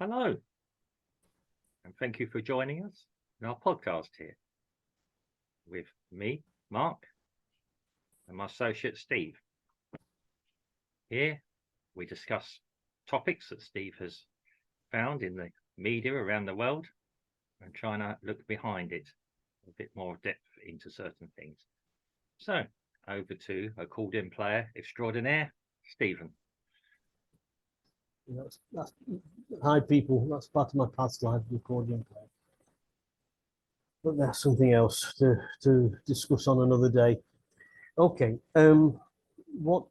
Hello, and thank you for joining us in our podcast here with me, Mark, and my associate Steve. Here we discuss topics that Steve has found in the media around the world and trying to look behind it a bit more depth into certain things. So over to accordion player extraordinaire, Stephen. Hi people, that's part of my past life, the accordion player. But that's something else to discuss on another day. Okay, what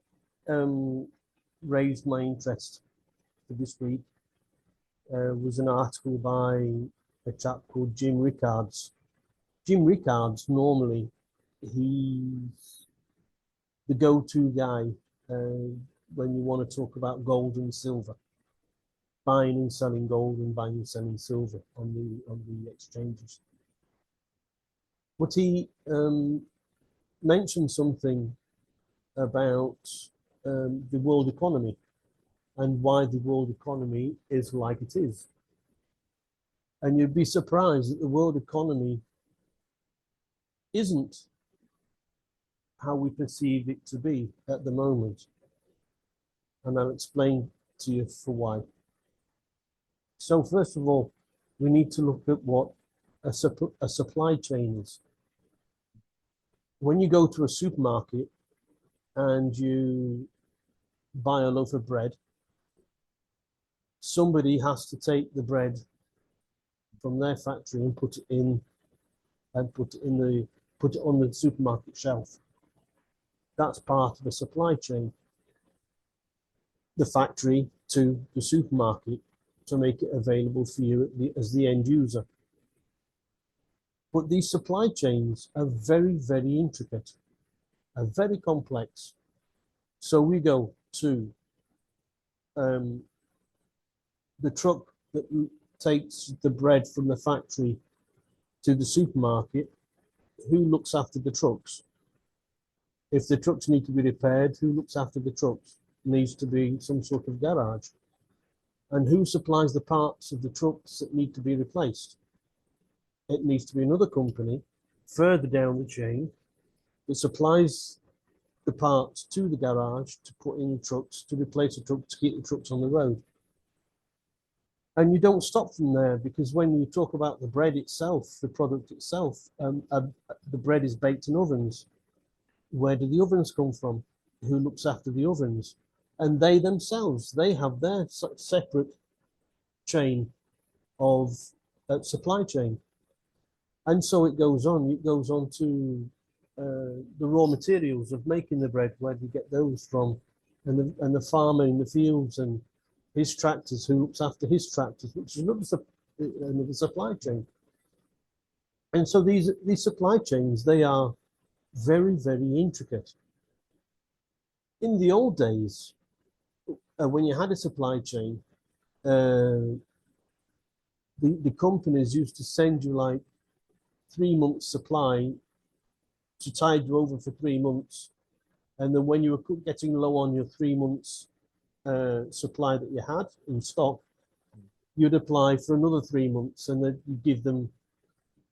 raised my interest for this week was an article by a chap called Jim Rickards. Jim Rickards, normally, he's the go-to guy when you want to talk about gold and silver. Buying and selling gold and buying and selling silver on the exchanges. But he mentioned something about the world economy and why the world economy is like it is. And you'd be surprised that the world economy isn't how we perceive it to be at the moment. And I'll explain to you for why. So first of all, we need to look at what a supply chain is. When you go to a supermarket and you buy a loaf of bread, somebody has to take the bread from their factory and put it on the supermarket shelf. That's part of the supply chain. The factory to the supermarket to make it available for you as the end user. But these supply chains are very, very intricate, are very complex. So we go to the truck that takes the bread from the factory to the supermarket. Who looks after the trucks? If the trucks need to be repaired, who looks after the trucks? Needs to be some sort of garage. And who supplies the parts of the trucks that need to be replaced? It needs to be another company further down the chain that supplies the parts to the garage to put in the trucks, to replace the truck, to keep the trucks on the road. And you don't stop from there, because when you talk about the bread itself, the product itself, the bread is baked in ovens. Where do the ovens come from? Who looks after the ovens? And they themselves, they have their separate chain of supply chain. And so it goes on to the raw materials of making the bread. Where do you get those from? And the farmer in the fields and his tractors, who looks after his tractors, which is another supply chain. And so these supply chains, they are very, very intricate. In the old days, when you had a supply chain, the companies used to send you like 3 months supply to tide you over for 3 months. And then when you were getting low on your 3 months supply that you had in stock, you'd apply for another 3 months, and then you give them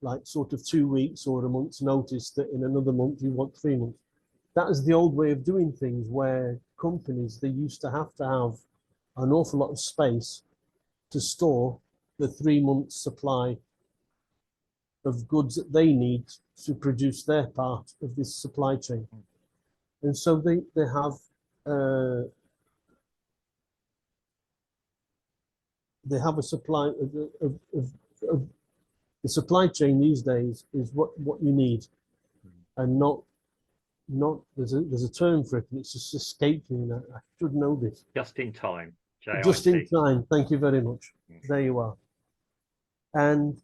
like sort of 2 weeks or a month's notice that in another month you want 3 months. That is the old way of doing things, where companies, they used to have an awful lot of space to store the 3 months supply of goods that they need to produce their part of this supply chain. And so they have a supply of the supply chain these days is what you need, and not there's a term for it, and it's just escaped me. I should know this. Just in time. JIT. Just in time. Thank you very much. There you are. And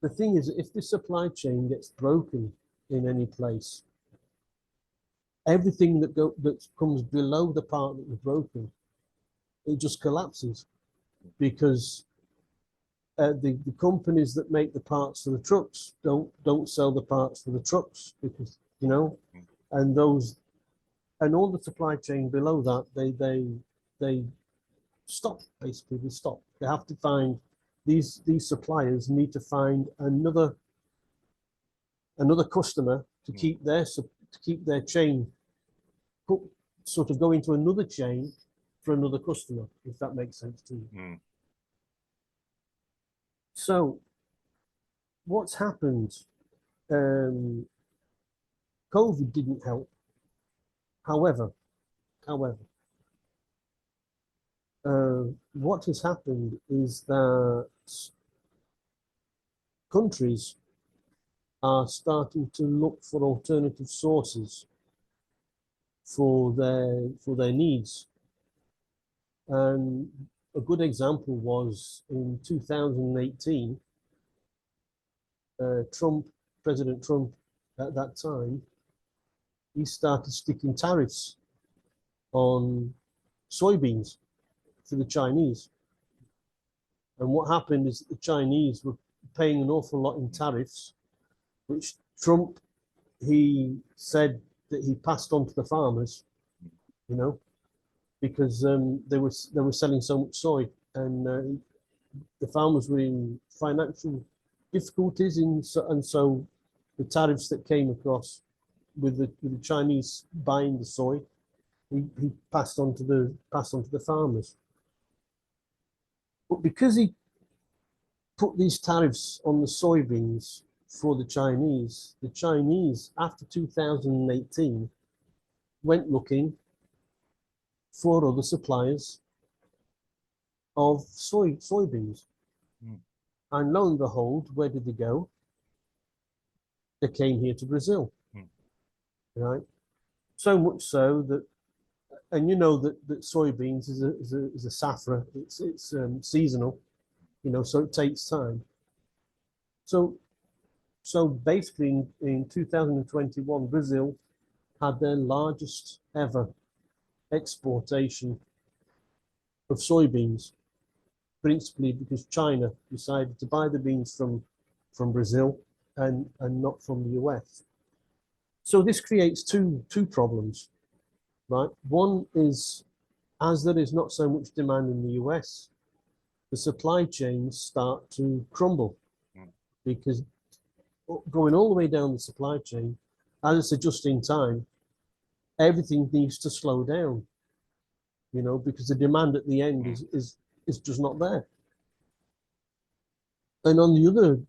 the thing is, if the supply chain gets broken in any place, everything that comes below the part that was broken, it just collapses, because the companies that make the parts for the trucks don't sell the parts for the trucks, because and all the supply chain below that, they stop. Basically, they stop. They have to find these suppliers need to find another customer to keep their chain, sort of go into another chain for another customer, if that makes sense to you. So what's happened? COVID didn't help. However, what has happened is that countries are starting to look for alternative sources for their needs. And a good example was in 2018, President Trump at that time, he started sticking tariffs on soybeans for the Chinese. And what happened is that the Chinese were paying an awful lot in tariffs, which Trump, he said that he passed on to the farmers, you know, because they were selling so much soy, and the farmers were in financial difficulties, and so the tariffs that came across with the Chinese buying the soy, he passed on to the farmers. But because he put these tariffs on the soybeans for the Chinese after 2018 went looking for other suppliers of soybeans. And lo and behold, where did they go? They came here to Brazil, right? So much so that, and you know that soybeans is a saffron. It's seasonal, you know, so it takes time. So basically, in 2021, Brazil had their largest ever exportation of soybeans, principally because China decided to buy the beans from Brazil and not from the US. So this creates two problems, right? One is, as there is not so much demand in the US, the supply chains start to crumble, because going all the way down the supply chain, as it's a just in time, everything needs to slow down, you know, because the demand at the end is just not there. And on the other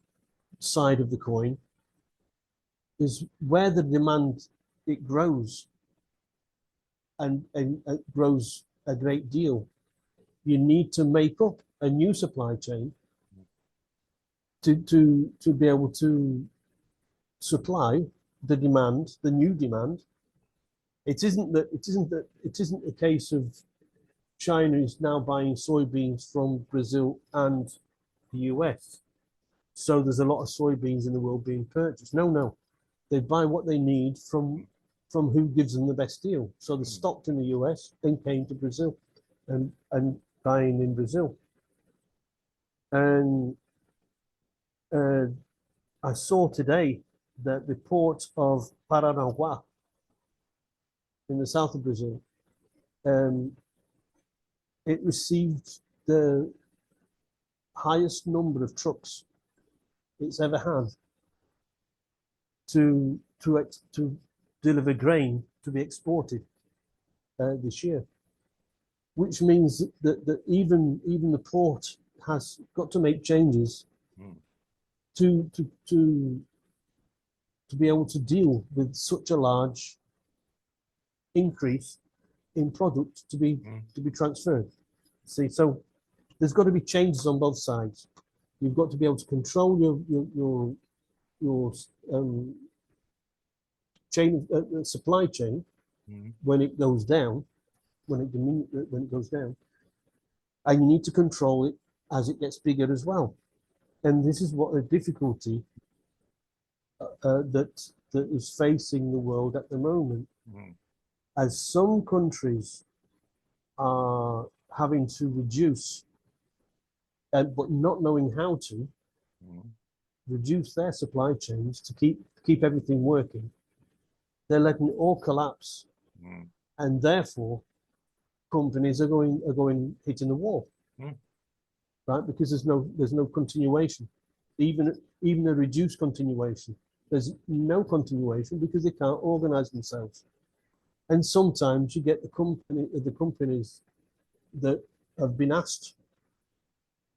side of the coin is where the demand, it grows, and it grows a great deal. You need to make up a new supply chain to be able to supply the demand, the new demand. It isn't a case of China is now buying soybeans from Brazil and the US. So there's a lot of soybeans in the world being purchased. No. They buy what they need from who gives them the best deal. So they stocked in the US, then came to Brazil and buying in Brazil. And I saw today that the port of Paranaguá in the south of Brazil, it received the highest number of trucks it's ever had to deliver grain to be exported this year, which means that even the port has got to make changes to be able to deal with such a large increase in product to be transferred. See, so there's got to be changes on both sides. You've got to be able to control your chain, supply chain, when it goes down, when it goes down, and you need to control it as it gets bigger as well. And this is what the difficulty that is facing the world at the moment, as some countries are having to reduce, but not knowing how to reduce their supply chains to keep everything working. They're letting it all collapse, and therefore companies are going hitting the wall, right? Because there's no continuation, even a reduced continuation. There's no continuation because they can't organize themselves. And sometimes you get the companies that have been asked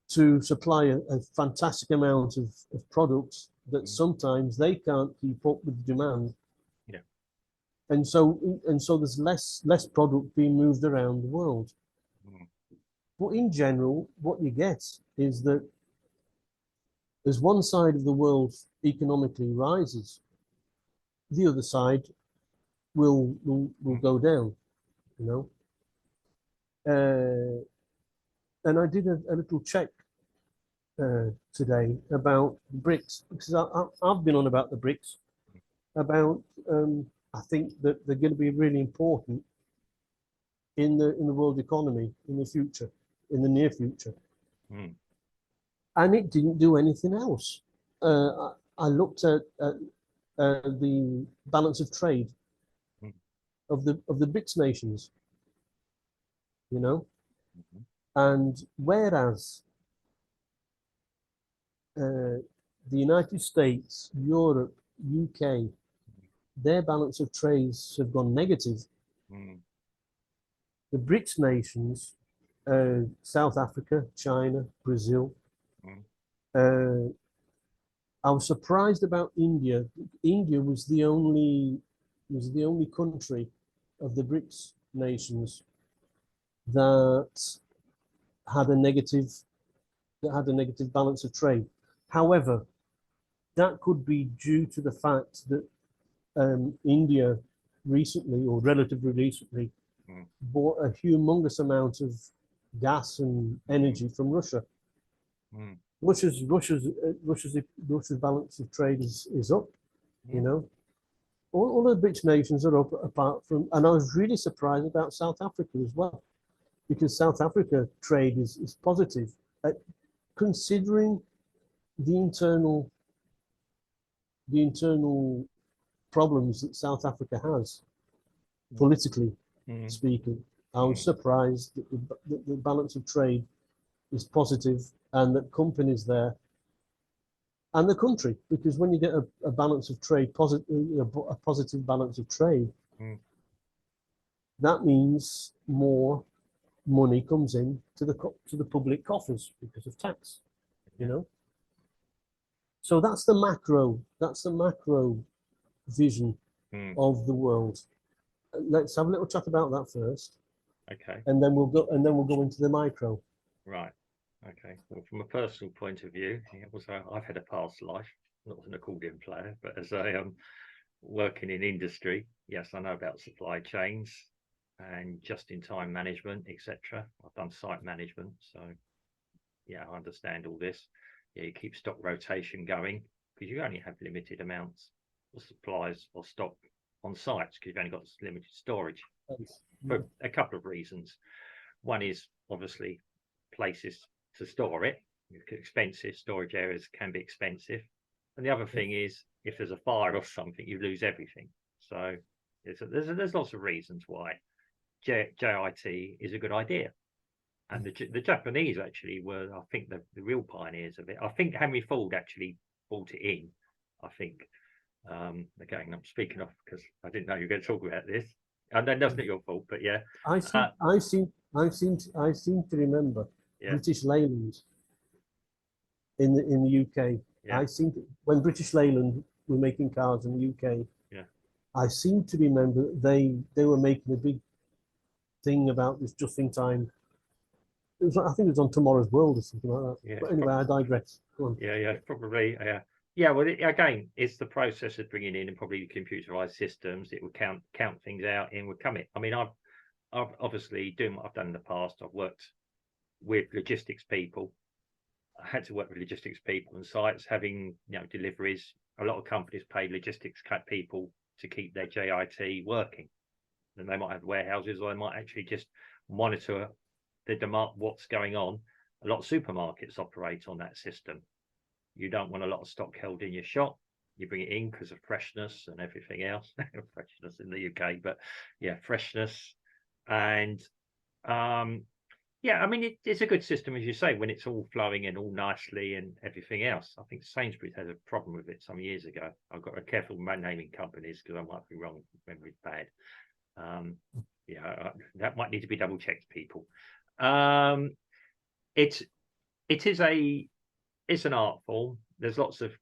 to supply a fantastic amount of products that sometimes they can't keep up with the demand. Yeah. And so there's less product being moved around the world. But in general, what you get is that as one side of the world economically rises, the other side will go down, you know. And I did a little check today about BRICS because I've been on about the BRICS about I think that they're going to be really important in the world economy in the future, in the near future. And it didn't do anything else. I looked at the balance of trade of the BRICS nations, you know, and whereas the United States, Europe, UK, their balance of trades have gone negative. The BRICS nations, South Africa, China, Brazil. I was surprised about India. India was the only country of the BRICS nations that had a negative balance of trade. However, that could be due to the fact that India recently, or relatively recently, bought a humongous amount of gas and energy from Russia. Russia's balance of trade is up, you know. All the BRICS nations are up, apart from, and I was really surprised about South Africa as well, because South Africa trade is positive, considering the internal problems that South Africa has, politically speaking. I was surprised that the balance of trade is positive and that companies there and the country, because when you get a balance of trade, a positive balance of trade, that means more money comes in to the public coffers because of tax, you know. So that's the macro vision of the world. Let's have a little chat about that first. Okay. And then we'll go into the micro. Right. Okay. Well, from a personal point of view, I've had a past life, not as an accordion player, but as a working in industry. Yes, I know about supply chains and just-in-time management, etc. I've done site management, so yeah, I understand all this. Yeah, you keep stock rotation going because you only have limited amounts of supplies or stock on sites because you've only got limited storage for a couple of reasons. One is obviously places to store it. It's expensive. Storage areas can be expensive. And the other thing is if there's a fire or something, you lose everything. So there's lots of reasons why JIT is a good idea. And the Japanese actually were, I think, the real pioneers of it. I think Henry Ford actually brought it in. I think, again, I'm speaking off because I didn't know you were going to talk about this. And then that's not your fault, but yeah. I seem to remember British Leyland in the UK. Yeah. When British Leyland were making cars in the UK. Yeah. I seem to remember they were making a big thing about this just in time. I think it was on Tomorrow's World or something like that. Yeah, but anyway, I digress. Go on. Yeah, probably. Yeah, well, again, it's the process of bringing in and probably computerized systems. It would count things out and would come in. I mean, I've obviously doing what I've done in the past. I've worked with logistics people. I had to work with logistics people on sites, having deliveries. A lot of companies pay logistics people to keep their JIT working. And they might have warehouses, or they might actually just monitor the demand, what's going on. A lot of supermarkets operate on that system. You don't want a lot of stock held in your shop. You bring it in because of freshness and everything else. Freshness in the UK, but yeah, freshness. And Yeah, I mean, it's a good system, as you say, when it's all flowing in all nicely and everything else. I think Sainsbury's had a problem with it some years ago. I've got to be careful naming companies because I might be wrong, memory's bad. Yeah, that might need to be double checked, people. It's an art form. There's lots of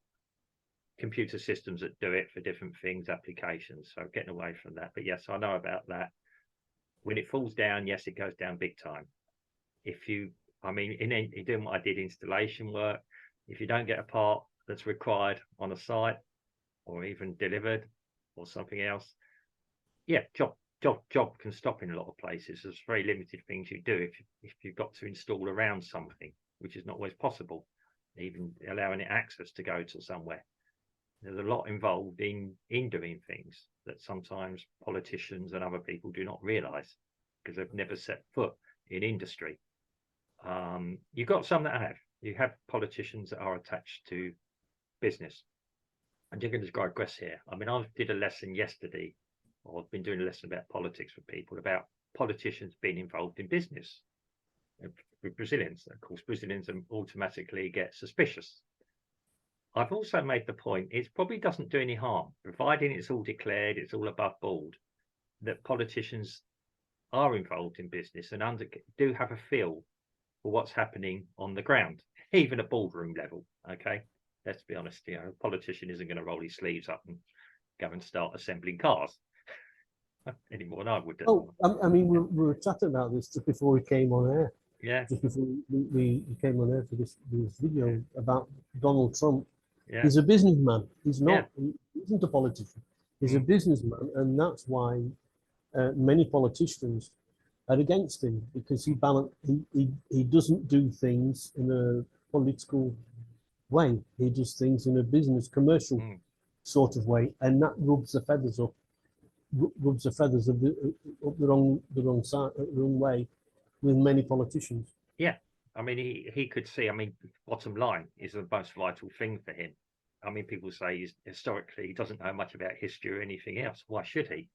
computer systems that do it for different things, applications. So getting away from that. But yes, I know about that. When it falls down, yes, it goes down big time. I mean, in doing what I did, installation work, if you don't get a part that's required on a site or even delivered or something else, yeah, job can stop in a lot of places. There's very limited things you do if you've got to install around something, which is not always possible, even allowing it access to go to somewhere. There's a lot involved in doing things that sometimes politicians and other people do not realize because they've never set foot in industry. You've got some that you have politicians that are attached to business, and you're going to digress here. I mean, I did a lesson yesterday, or I've been doing a lesson about politics for people, about politicians being involved in business with Brazilians. Of course, Brazilians automatically get suspicious. I've also made the point it probably doesn't do any harm, providing it's all declared, it's all above board, that politicians are involved in business and do have a feel for what's happening on the ground, even at boardroom level. Okay, let's be honest, a politician isn't going to roll his sleeves up and go and start assembling cars any more than I would do. Oh, I mean, we were chatting about this just before we came on air. Yeah. Just before we came on air for this video about Donald Trump. Yeah. He's a businessman. He's not. Yeah. He isn't a politician. He's a businessman, and that's why many politicians are against him, because he doesn't do things in a political way. He does things in a business, commercial sort of way, and that rubs the feathers up the wrong side, the wrong way with many politicians. Yeah, I mean, he could see. I mean, bottom line is the most vital thing for him. I mean, people say historically he doesn't know much about history or anything else. Why should he?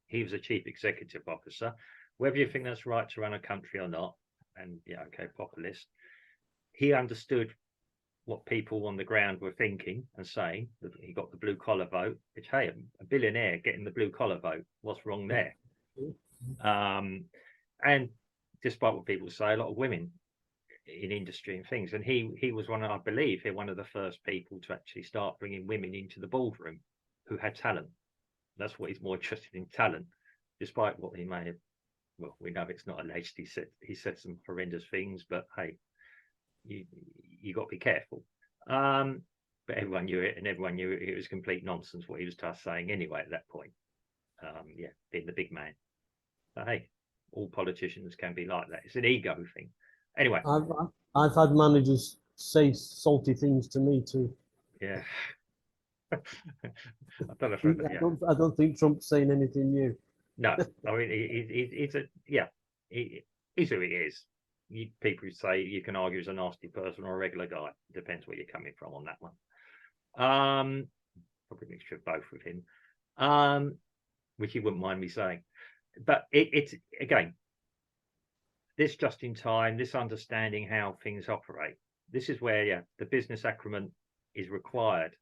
He was a chief executive officer. Whether you think that's right to run a country or not, and yeah, okay, populist, he understood what people on the ground were thinking and saying. He got the blue collar vote, which, hey, a billionaire getting the blue collar vote, what's wrong there? And despite what people say, a lot of women in industry and things, and he was I believe one of the first people to actually start bringing women into the boardroom who had talent. That's what he's more interested in, talent, despite what he may have. Well, we know it's not alleged. He said some horrendous things, but hey, you got to be careful. But everyone knew it, and everyone knew it was complete nonsense what he was saying anyway at that point. Yeah, being the big man. But hey, all politicians can be like that. It's an ego thing. Anyway, I've had managers say salty things to me too. Yeah. I don't think Trump's saying anything new. No, I mean he's who he is. People who say you can argue he's a nasty person or a regular guy. Depends where you're coming from on that one. Probably a mixture of both with him, which he wouldn't mind me saying. But it's again, this just in time, this understanding how things operate. This is where the business acumen is required.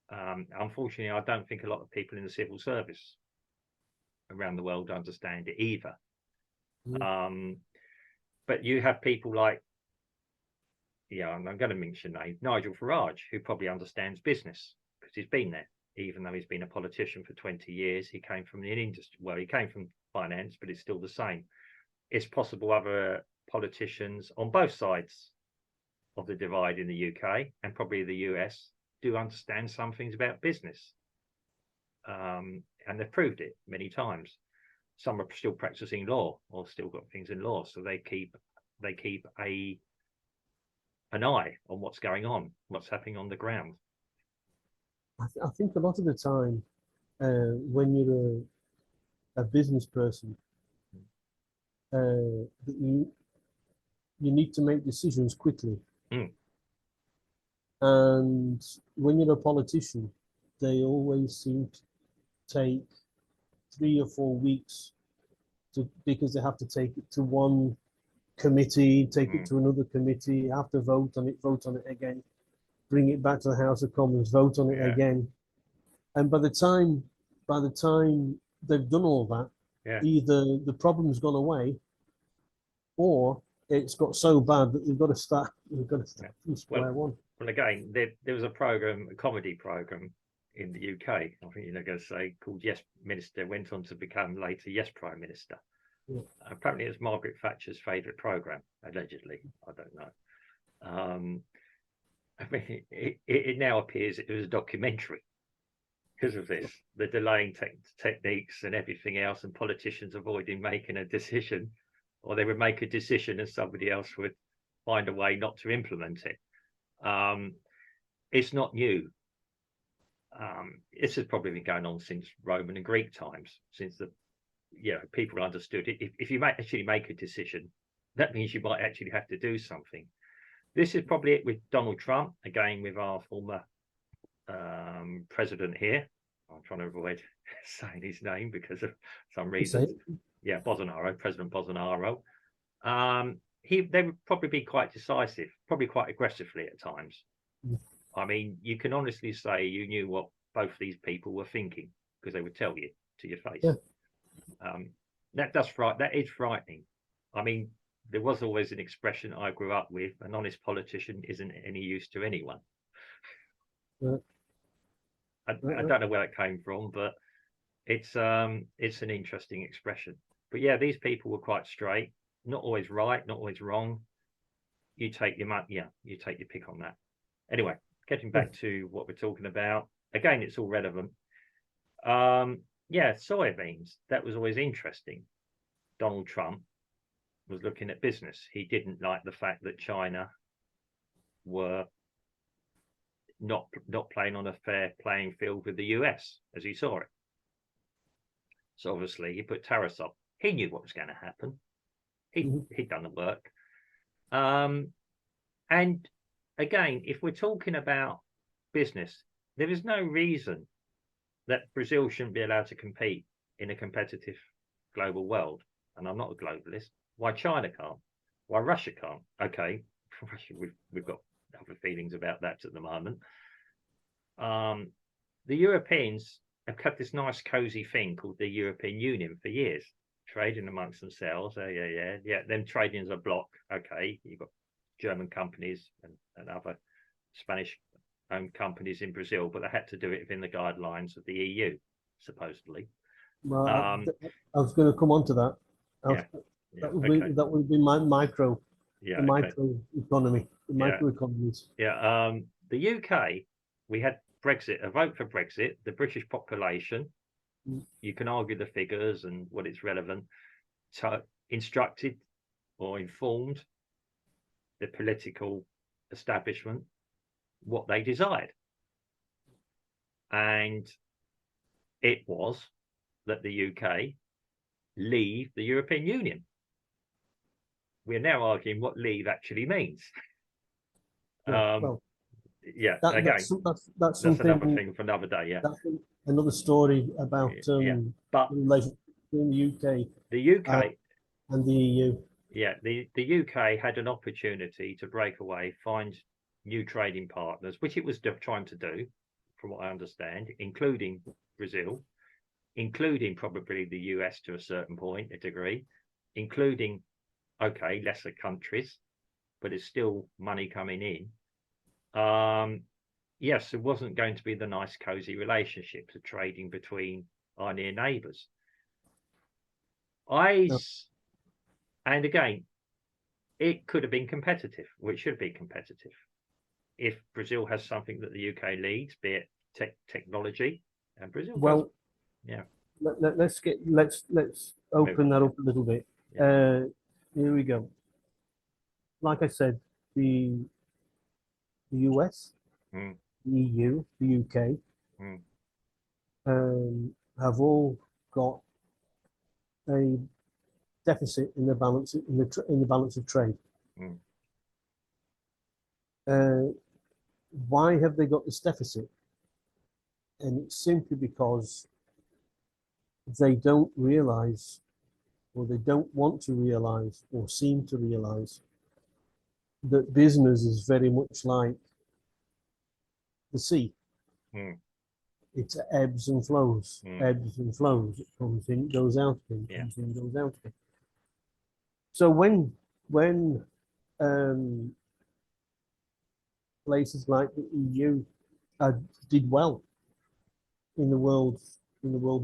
Unfortunately, I don't think a lot of people in the civil service around the world understand it either. But you have people like, I'm going to mention names, Nigel Farage, who probably understands business because he's been there. Even though he's been a politician for 20 years, he came from the industry. Well, he came from finance, but it's still the same. It's possible other politicians on both sides of the divide in the UK and probably the US do understand some things about business. And they've proved it many times. Some are still practicing law or still got things in law, so they keep an eye on what's going on, what's happening on the ground. I think a lot of the time, when you're a business person, you need to make decisions quickly. And when you're a politician, they always seem to take 3 or 4 weeks they have to take it to one committee, take it to another committee, have to vote on it again, bring it back to the House of Commons, vote on it again, and by the time they've done all that, either the problem's gone away, or it's got so bad that they've got to start from square one. Well, again, there was a comedy program in the UK, I think you're going to say, called Yes Minister, went on to become later Yes Prime Minister. Yeah. Apparently it's Margaret Thatcher's favourite programme, allegedly. I don't know. I mean, it now appears it was a documentary because of this, the delaying techniques and everything else, and politicians avoiding making a decision, or they would make a decision and somebody else would find a way not to implement it. It's not new. This has probably been going on since Roman and Greek times, since people understood it. If you actually make a decision, that means you might actually have to do something. This is probably it with Donald Trump, again, with our former president here. I'm trying to avoid saying his name because of some reason. Yeah, Bolsonaro, President Bolsonaro. They would probably be quite decisive, probably quite aggressively at times. I mean, you can honestly say you knew what both these people were thinking because they would tell you to your face. That is frightening. I mean, there was always an expression I grew up with: an honest politician isn't any use to anyone. I don't know where it came from, but it's an interesting expression. But yeah, these people were quite straight, not always right, not always wrong. You take your you take your pick on that. Anyway, getting back to what we're talking about, again, it's all relevant. Soybeans, that was always interesting. Donald Trump was looking at business. He didn't like the fact that China were not playing on a fair playing field with the US as he saw it. So obviously he put tariffs up. He knew what was going to happen. He'd done the work. And again, if we're talking about business, there is no reason that Brazil shouldn't be allowed to compete in a competitive global world. And I'm not a globalist. Why China can't? Why Russia can't? Okay, Russia, we've got other feelings about that at the moment. The Europeans have had this nice cozy thing called the European Union for years, trading amongst themselves. Them trading as a bloc. Okay, you've got German companies and other Spanish-owned companies in Brazil, but they had to do it within the guidelines of the EU, supposedly. Well, I was going to come on to that. That would be my micro economy, the microeconomies. The UK, we had Brexit, a vote for Brexit. The British population, you can argue the figures and what is relevant, instructed or informed the political establishment what they desired. And it was that the UK leave the European Union. We're now arguing what leave actually means. That's another thing for another day. That's another story about but the relationship between the UK and the EU. The UK had an opportunity to break away, find new trading partners, which it was trying to do, from what I understand, including Brazil, including probably the US to a certain point, a degree, including lesser countries, but it's still money coming in. Yes, it wasn't going to be the nice cozy relationships of trading between our near neighbours. And again, it could have been competitive, or it should be competitive. If Brazil has something that the UK leads, be it technology, and Brazil. Well, let's open that up a little bit. Here we go. Like I said, the US, the EU, the UK have all got a deficit in the balance in the balance of trade. Why have they got this deficit? And it's simply because they don't realize or they don't want to realize or seem to realize that business is very much like the sea. Mm. It ebbs and flows, ebbs and flows. It comes in, goes out again, comes in, goes out again. So when places like the EU did well in the world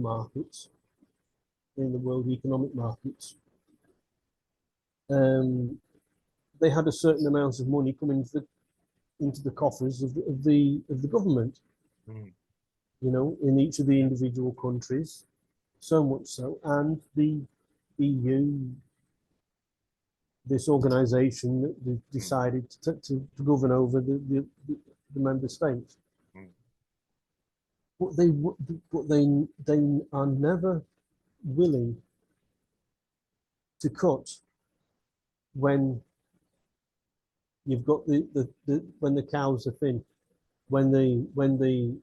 markets, in the world economic markets, they had a certain amount of money coming into the coffers of the government. Mm. You know, in each of the individual countries, so much so, and the EU, this organization that decided to govern over the member states. Mm. But they are never willing to cut when you've got when the cows are thin, when the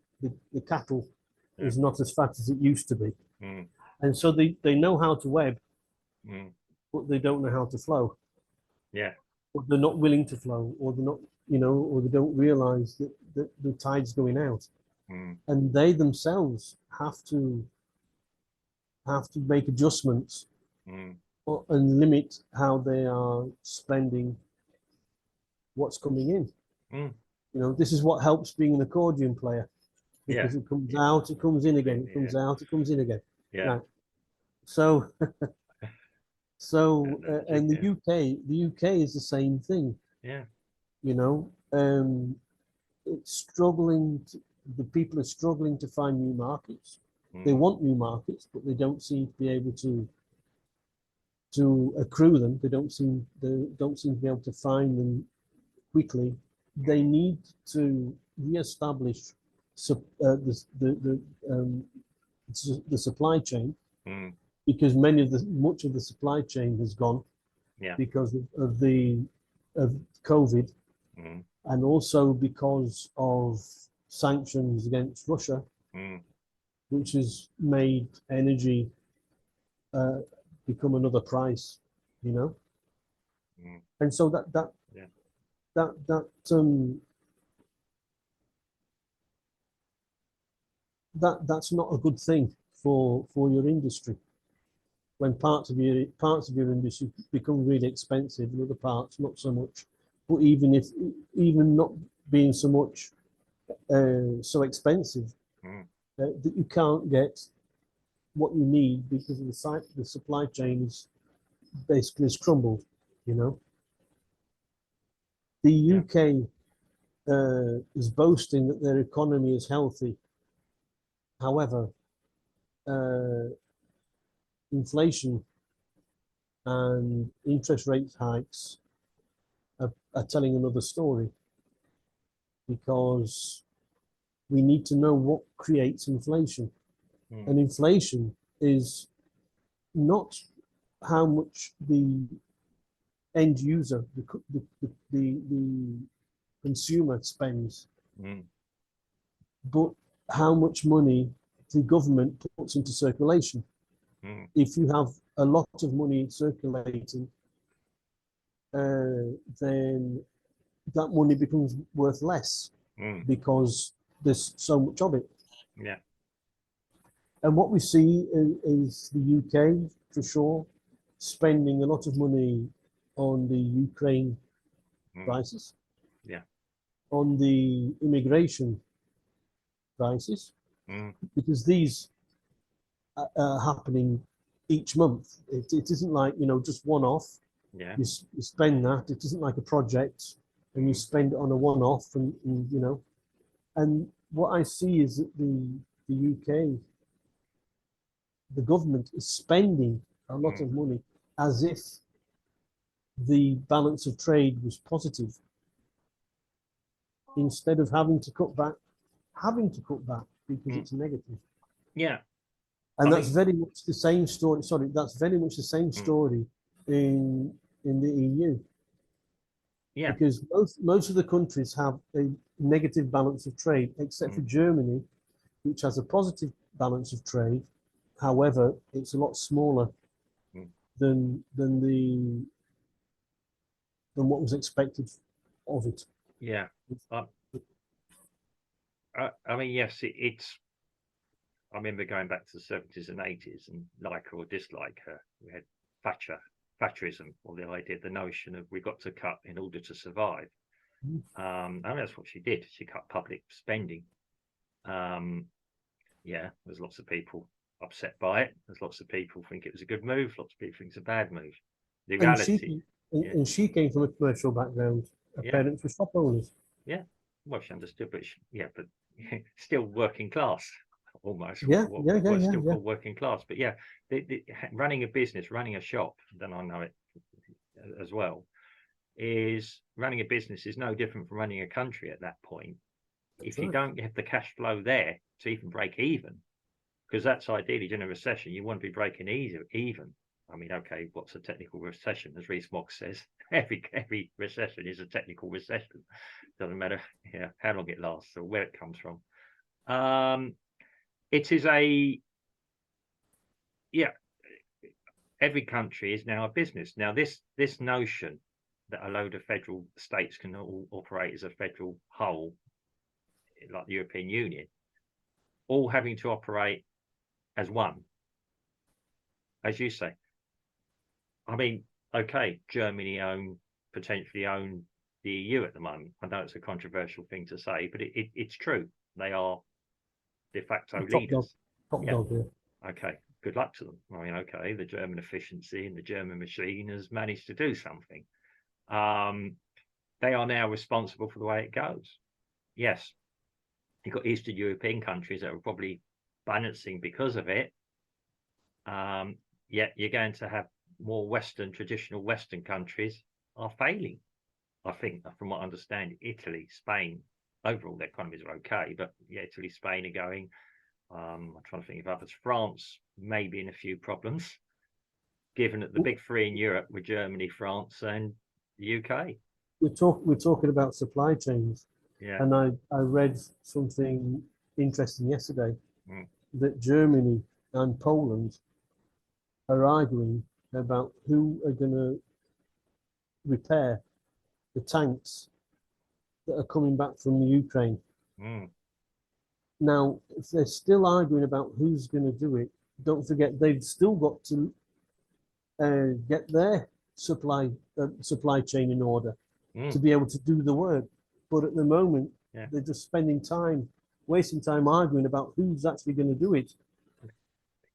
cattle is not as fat as it used to be. Mm. And so they know how to web, Mm. but they don't know how to flow. Yeah. Or they're not willing to flow, or they're not, you know, or they don't realize that the tide's going out. Mm. And they themselves have to make adjustments and limit how they are spending what's coming in. Mm. You know, this is what helps being an accordion player, because it comes out, it comes in again, it comes out, it comes in again. Yeah. Right. So, and the UK is the same thing. Yeah. You know, it's struggling. The people are struggling to find new markets. They want new markets, but they don't seem to be able to accrue them. They don't seem to be able to find them quickly. They need to reestablish the supply chain, because much of the supply chain has gone because of COVID, and also because of sanctions against Russia, which has made energy become another price, you know. And so that's not a good thing for your industry. When parts of your industry become really expensive and other parts not so much, but even not being so much so expensive, that you can't get what you need because of the supply chain is basically has crumbled, you know. The UK is boasting that their economy is healthy. However, inflation and interest rate hikes are telling another story, because we need to know what creates inflation. And inflation is not how much the end user, the consumer spends, but how much money the government puts into circulation. If you have a lot of money circulating, then that money becomes worth less because there's so much of it. Yeah. And what we see is the UK, for sure, spending a lot of money on the Ukraine crisis, on the immigration crisis, because these are happening each month. It isn't like, you know, just one off. Yeah. You spend that. It isn't like a project and you spend it on a one off, and you know. And what I see is that the UK, the government is spending a lot of money as if the balance of trade was positive, instead of having to cut back because it's negative. Yeah. And that's very much the same story. Sorry, that's very much the same story in the EU. Yeah. Because most of the countries have a negative balance of trade, except for Germany, which has a positive balance of trade. However, it's a lot smaller than what was expected of it. Yeah. I mean, yes, it's. I remember going back to the 70s and 80s, and like her or dislike her, we had Thatcherism, or the idea, the notion of we got to cut in order to survive. And that's what she did. She cut public spending. Yeah, there's lots of people upset by it. There's lots of people think it was a good move. Lots of people think it's a bad move. The reality, and she came from a commercial background. Her parents were shop owners. Yeah, well, she understood, but but still working class. Almost, what's still called working class. But yeah, running a business, running a shop, then I know it as well, is running a business is no different from running a country at that point. If you don't have the cash flow there to even break even, because that's ideally during a recession, you want to be breaking even. I mean, okay, what's a technical recession? As Rees-Mogg says, every recession is a technical recession. Doesn't matter how long it lasts or where it comes from. It is every country is now a business. Now, this notion that a load of federal states can all operate as a federal whole, like the European Union, all having to operate as one, as you say. I mean, okay, Germany potentially own the EU at the moment. I know it's a controversial thing to say, but it's true. They are de facto leaders. Top dog, yeah. Okay, good luck to them. I mean, okay, the German efficiency and the German machine has managed to do something. They are now responsible for the way it goes. Yes, you've got Eastern European countries that are probably balancing because of it. Yet you're going to have more traditional Western countries are failing. I think, from what I understand, Italy, Spain, overall their economies are okay, but yeah, Italy, Spain are going. I'm trying to think of others. France may be in a few problems, given that the big three in Europe were Germany, France, and the UK. We're talking about supply chains, and I read something interesting yesterday that Germany and Poland are arguing about who are going to repair the tanks that are coming back from the Ukraine. Now, if they're still arguing about who's going to do it, don't forget they've still got to get their supply chain in order to be able to do the work. But at the moment, they're just wasting time arguing about who's actually going to do it.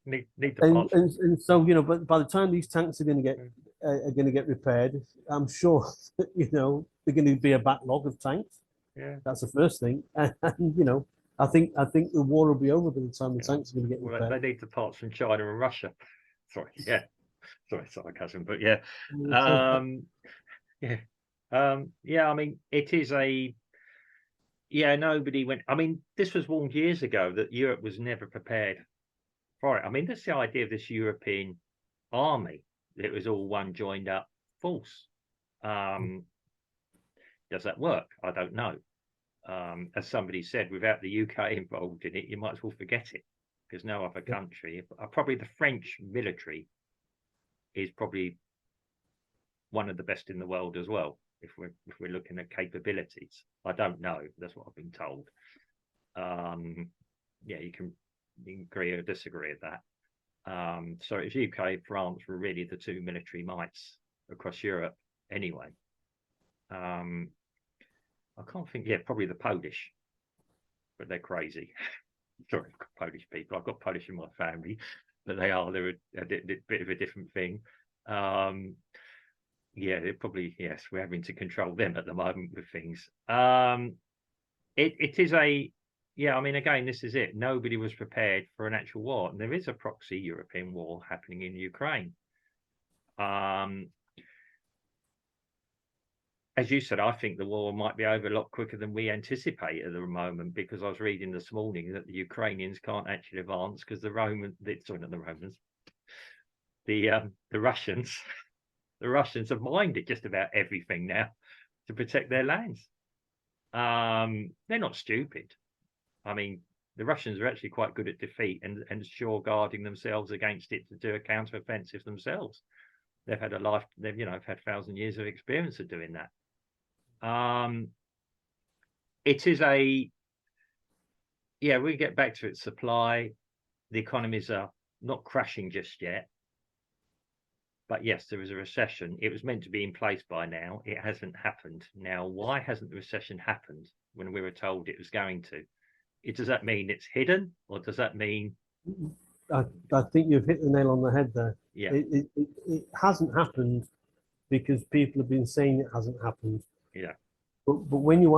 And so, but by the time these tanks are going to get repaired, I'm sure that, they're going to be a backlog of tanks. Yeah, that's the first thing. And I think the war will be over by the time the tanks are going to get repaired. They need the parts from China and Russia. Sorry, sarcasm, but yeah. I mean, it is nobody went. I mean, this was warned years ago that Europe was never prepared for it. I mean, that's the idea of this European army. It was all one joined up force. Does that work? I don't know. As somebody said, without the UK involved in it, you might as well forget it, because no other country, probably the French military, is probably one of the best in the world as well. If we're looking at capabilities, I don't know. That's what I've been told. You can agree or disagree with that. So it's UK, France were really the two military mights across Europe anyway. I can't think. Yeah, probably the Polish, but they're crazy. Sorry, Polish people. I've got Polish in my family, but they're a bit of a different thing. They're probably, yes, we're having to control them at the moment with things. It is I mean, again, this is it. Nobody was prepared for an actual war, and there is a proxy European war happening in Ukraine. As you said, I think the war might be over a lot quicker than we anticipate at the moment, because I was reading this morning that the Ukrainians can't actually advance because the Russians have mined just about everything now to protect their lands. They're not stupid. I mean, the Russians are actually quite good at defeat and sure guarding themselves against it to do a counter-offensive themselves. they've had they've had 1,000 years of experience of doing that. It is we get back to its supply. The economies are not crashing just yet, but yes, there is a recession. It was meant to be in place by now. It hasn't happened. Now, why hasn't the recession happened when we were told it was going to? Does that mean it's hidden, or does that mean? I think you've hit the nail on the head there. Yeah. It hasn't happened because people have been saying it hasn't happened. Yeah. But when you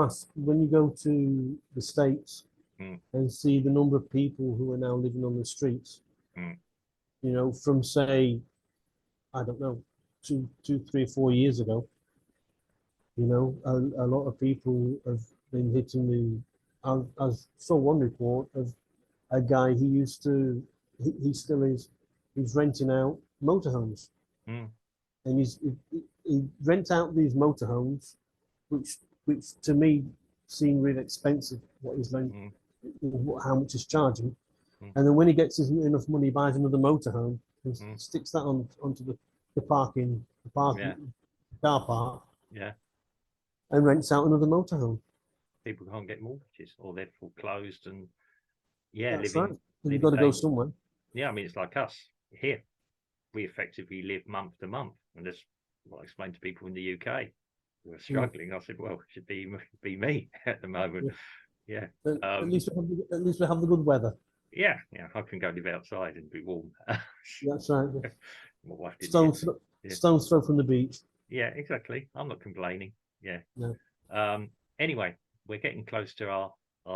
go to the States and see the number of people who are now living on the streets, from say, I don't know, 2, 3, 4 years ago, a lot of people have been hitting the. I saw one report of a guy he still is, he's renting out motorhomes, and he rent out these motorhomes, which to me seem really expensive. What he's rent, how much he's charging, and then when he gets enough money, he buys another motorhome and sticks that onto the parking car park, and rents out another motorhome. People can't get mortgages, or they're foreclosed, and that's right. You've got to go somewhere. Yeah, I mean, it's like us here. We effectively live month to month, and that's what I explained to people in the UK who are struggling. I said, well, it should be me at the moment. Yeah. At least we have the good weather. Yeah, I can go live outside and be warm. That's right. My wife didn't. Stone's throw from the beach. Yeah, exactly. I'm not complaining. Yeah. No. Anyway, we're getting close to our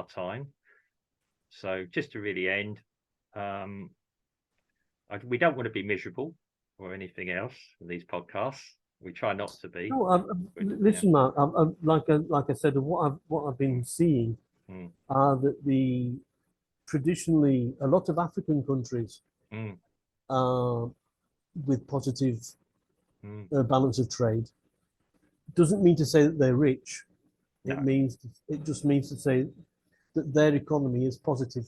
time. So just to really end, we don't want to be miserable or anything else in these podcasts. We try not to be. No, listen, Mark. Like I said, what I've been seeing are that traditionally a lot of African countries with positive balance of trade doesn't mean to say that they're rich. No. It just means to say that their economy is positive.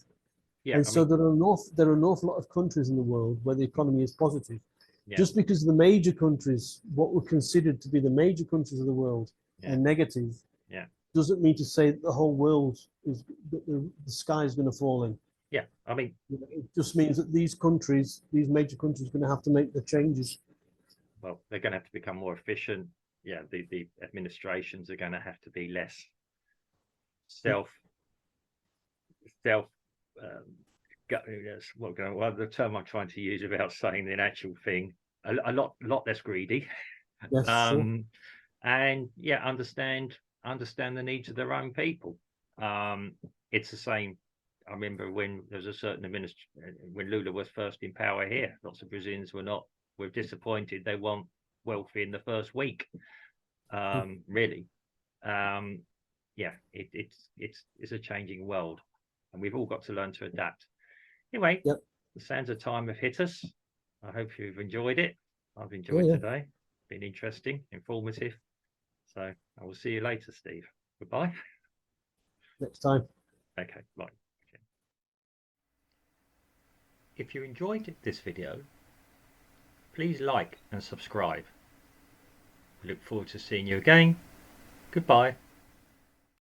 Yeah, and so there are an awful lot of countries in the world where the economy is positive. Yeah. Just because the major countries, what were considered to be the major countries of the world, are negative, doesn't mean to say that the whole world is the sky is going to fall in. Yeah, I mean, it just means that these major countries, are going to have to make the changes. Well, they're going to have to become more efficient. Yeah, the administrations are going to have to be less the term I'm trying to use without saying the actual thing, a lot less greedy. Yes, sure. And understand the needs of their own people. It's the same. I remember when there was a certain when Lula was first in power here, lots of Brazilians were disappointed. They want wealthy in the first week. Really. It's a changing world, and we've all got to learn to adapt. Anyway, the sands of time have hit us. I hope you've enjoyed it. I've enjoyed today. Been interesting, informative. So I will see you later, Steve. Goodbye. Next time. Okay, bye. Okay. If you enjoyed this video, please like and subscribe. We look forward to seeing you again. Goodbye.